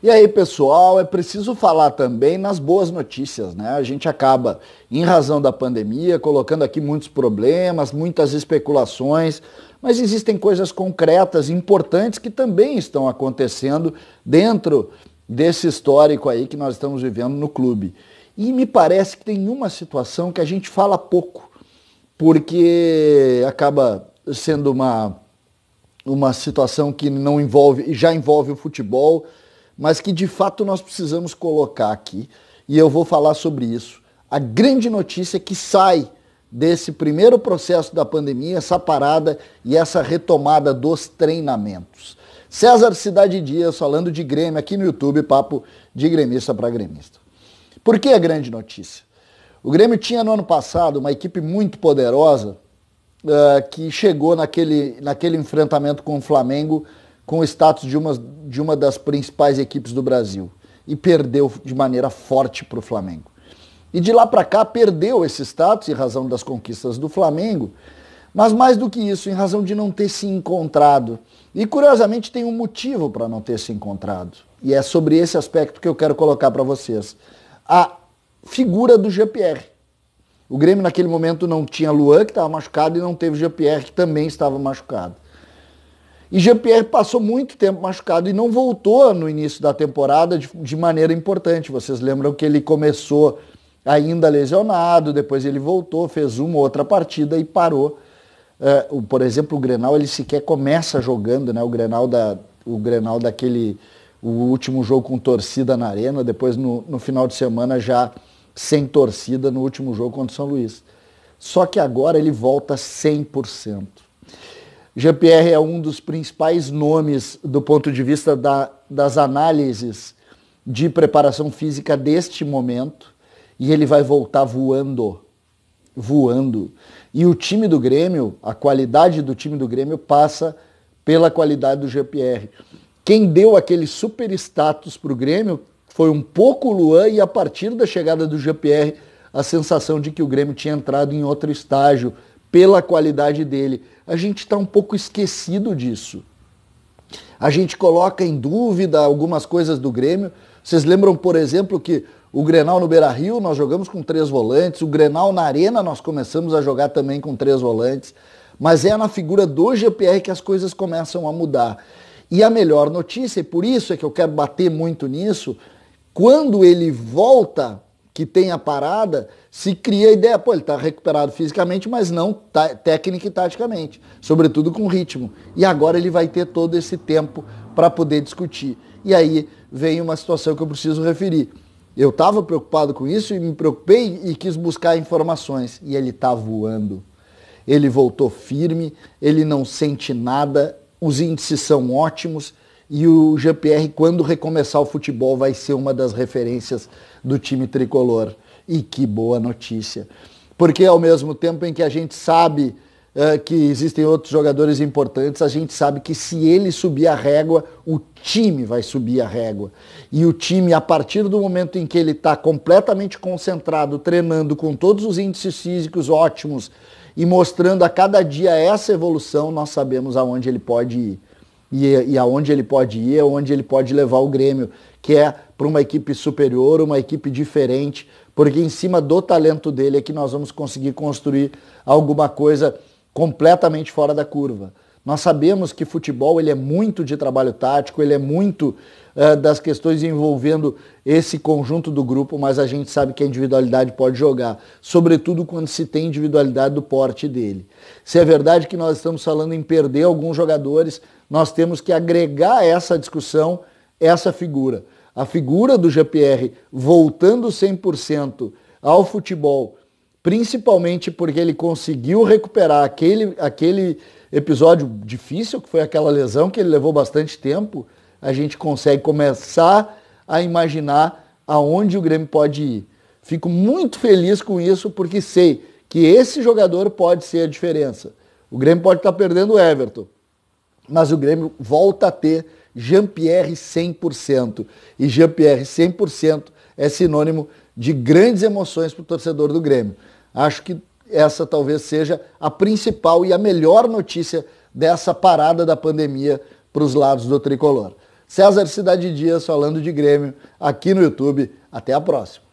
E aí, pessoal, é preciso falar também nas boas notícias, né? A gente acaba, em razão da pandemia, colocando aqui muitos problemas, muitas especulações, mas existem coisas concretas, importantes, que também estão acontecendo dentro desse histórico aí que nós estamos vivendo no clube. E me parece que tem uma situação que a gente fala pouco, porque acaba sendo uma situação que não envolve, já envolve o futebol, mas que de fato nós precisamos colocar aqui, e eu vou falar sobre isso. A grande notícia que sai desse primeiro processo da pandemia, essa parada e essa retomada dos treinamentos. César Cidade Dias falando de Grêmio aqui no YouTube, papo de gremista para gremista. Por que a grande notícia? O Grêmio tinha no ano passado uma equipe muito poderosa que chegou naquele enfrentamento com o Flamengo com o status de uma das principais equipes do Brasil e perdeu de maneira forte para o Flamengo. E de lá para cá perdeu esse status em razão das conquistas do Flamengo, mas mais do que isso, em razão de não ter se encontrado. E curiosamente tem um motivo para não ter se encontrado. E é sobre esse aspecto que eu quero colocar para vocês. A figura do GPR. O Grêmio naquele momento não tinha Luan, que estava machucado, e não teve GPR, que também estava machucado. E GPR passou muito tempo machucado e não voltou no início da temporada de maneira importante. Vocês lembram que ele começou ainda lesionado, depois ele voltou, fez uma outra partida e parou. Por exemplo, o Grenal, ele sequer começa jogando, né? O Grenal daquele, o último jogo com torcida na arena, depois no final de semana já sem torcida no último jogo contra o São Luís. Só que agora ele volta 100%. GPR é um dos principais nomes do ponto de vista das análises de preparação física deste momento e ele vai voltar voando. E o time do Grêmio, a qualidade do time do Grêmio passa pela qualidade do GPR. Quem deu aquele super status para o Grêmio foi um pouco o Luan e a partir da chegada do GPR a sensação de que o Grêmio tinha entrado em outro estágio pela qualidade dele. A gente está um pouco esquecido disso. A gente coloca em dúvida algumas coisas do Grêmio. Vocês lembram, por exemplo, que o Grenal no Beira-Rio nós jogamos com 3 volantes, o Grenal na Arena nós começamos a jogar também com 3 volantes, mas é na figura do GPR que as coisas começam a mudar. E a melhor notícia, e por isso é que eu quero bater muito nisso, quando ele volta, que tem a parada, se cria a ideia, pô, ele está recuperado fisicamente, mas não técnica e taticamente, sobretudo com ritmo. E agora ele vai ter todo esse tempo para poder discutir. E aí vem uma situação que eu preciso referir. Eu estava preocupado com isso e me preocupei e quis buscar informações. E ele está voando. Ele voltou firme, ele não sente nada, os índices são ótimos. E o GPR, quando recomeçar o futebol, vai ser uma das referências do time tricolor. E que boa notícia. Porque ao mesmo tempo em que a gente sabe que existem outros jogadores importantes, a gente sabe que se ele subir a régua, o time vai subir a régua. E o time, a partir do momento em que ele está completamente concentrado, treinando com todos os índices físicos ótimos e mostrando a cada dia essa evolução, nós sabemos aonde ele pode ir. E aonde ele pode ir, aonde ele pode levar o Grêmio, que é para uma equipe superior, uma equipe diferente, porque em cima do talento dele é que nós vamos conseguir construir alguma coisa completamente fora da curva. Nós sabemos que futebol ele é muito de trabalho tático, ele é muito das questões envolvendo esse conjunto do grupo, mas a gente sabe que a individualidade pode jogar, sobretudo quando se tem individualidade do porte dele. Se é verdade que nós estamos falando em perder alguns jogadores, nós temos que agregar a essa discussão essa figura. A figura do GPR voltando 100% ao futebol, principalmente porque ele conseguiu recuperar aquele episódio difícil, que foi aquela lesão que ele levou bastante tempo, a gente consegue começar a imaginar aonde o Grêmio pode ir. Fico muito feliz com isso, porque sei que esse jogador pode ser a diferença. O Grêmio pode estar perdendo o Everton, mas o Grêmio volta a ter Jean-Pierre 100%. E Jean-Pierre 100% é sinônimo de grandes emoções para o torcedor do Grêmio. Acho que essa talvez seja a principal e a melhor notícia dessa parada da pandemia para os lados do tricolor. César Cidade Dias falando de Grêmio aqui no YouTube. Até a próxima.